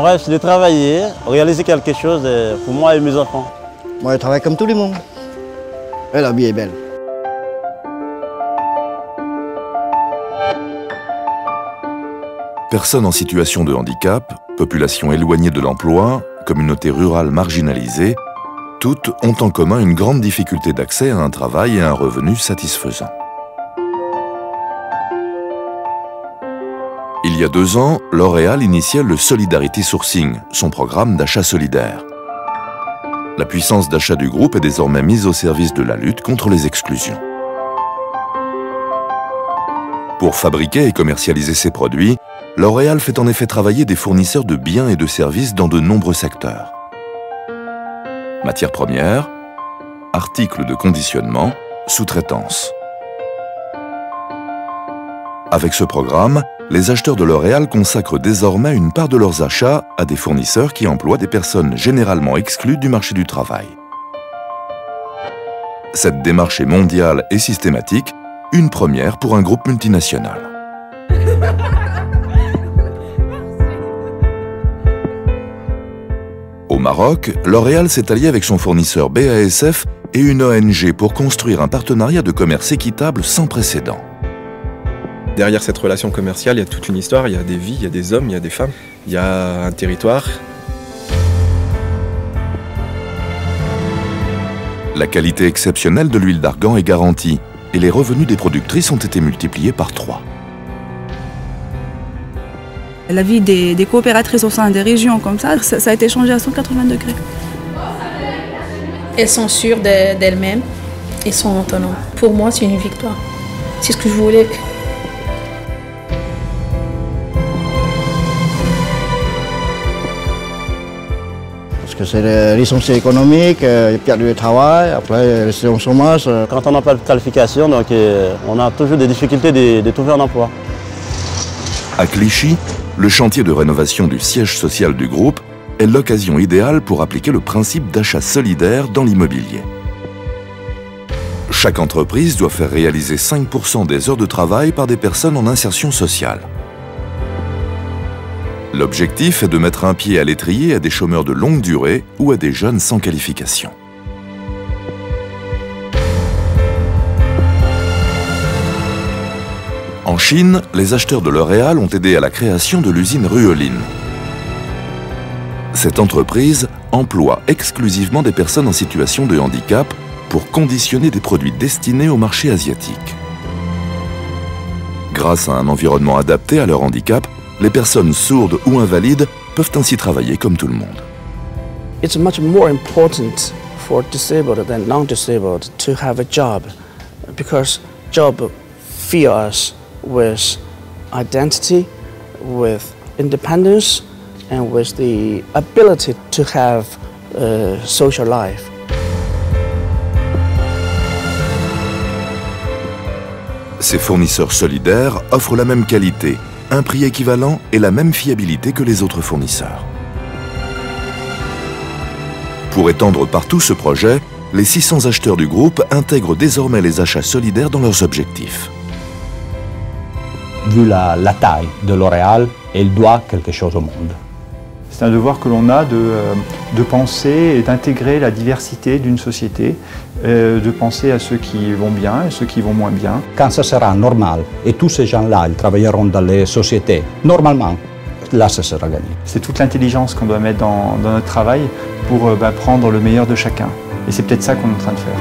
rêve, c'est de travailler, réaliser quelque chose pour moi et mes enfants. Moi, je travaille comme tout le monde. Et la vie est belle. Personnes en situation de handicap, population éloignée de l'emploi, communauté rurale marginalisée, toutes ont en commun une grande difficulté d'accès à un travail et à un revenu satisfaisant. Il y a 2 ans, L'Oréal initiait le Solidarity Sourcing, son programme d'achat solidaire. La puissance d'achat du groupe est désormais mise au service de la lutte contre les exclusions. Pour fabriquer et commercialiser ses produits, L'Oréal fait en effet travailler des fournisseurs de biens et de services dans de nombreux secteurs. Matières premières, articles de conditionnement, sous-traitance. Avec ce programme, les acheteurs de L'Oréal consacrent désormais une part de leurs achats à des fournisseurs qui emploient des personnes généralement exclues du marché du travail. Cette démarche est mondiale et systématique, une première pour un groupe multinational. Au Maroc, L'Oréal s'est allié avec son fournisseur BASF et une ONG pour construire un partenariat de commerce équitable sans précédent. Derrière cette relation commerciale, il y a toute une histoire, il y a des vies, il y a des hommes, il y a des femmes, il y a un territoire. La qualité exceptionnelle de l'huile d'argan est garantie et les revenus des productrices ont été multipliés par 3. La vie des coopératrices au sein des régions comme ça a été changé à 180 degrés. Elles sont sûres d'elles-mêmes et sont autonomes. Pour moi, c'est une victoire. C'est ce que je voulais. Parce que c'est les licenciés économiques, ils perdent du travail, après ils sont au chômage. Quand on n'a pas de qualification, donc, on a toujours des difficultés de trouver un emploi. À Clichy, le chantier de rénovation du siège social du groupe est l'occasion idéale pour appliquer le principe d'achat solidaire dans l'immobilier. Chaque entreprise doit faire réaliser 5% des heures de travail par des personnes en insertion sociale. L'objectif est de mettre un pied à l'étrier à des chômeurs de longue durée ou à des jeunes sans qualification. En Chine, les acheteurs de L'Oréal ont aidé à la création de l'usine Ruoline. Cette entreprise emploie exclusivement des personnes en situation de handicap pour conditionner des produits destinés au marché asiatique. Grâce à un environnement adapté à leur handicap, les personnes sourdes ou invalides peuvent ainsi travailler comme tout le monde. It's much more important for disabled than non-disabled to have a job because job fill us with identity, with independence, and with the ability to have a social life. Ces fournisseurs solidaires offrent la même qualité, un prix équivalent et la même fiabilité que les autres fournisseurs. Pour étendre partout ce projet, les 600 acheteurs du groupe intègrent désormais les achats solidaires dans leurs objectifs. Vu la taille de L'Oréal, elle doit quelque chose au monde. C'est un devoir que l'on a de penser et d'intégrer la diversité d'une société, de penser à ceux qui vont bien et ceux qui vont moins bien. Quand ça sera normal et tous ces gens-là, ils travailleront dans les sociétés, normalement, là ça sera gagné. C'est toute l'intelligence qu'on doit mettre dans notre travail pour prendre le meilleur de chacun. Et c'est peut-être ça qu'on est en train de faire.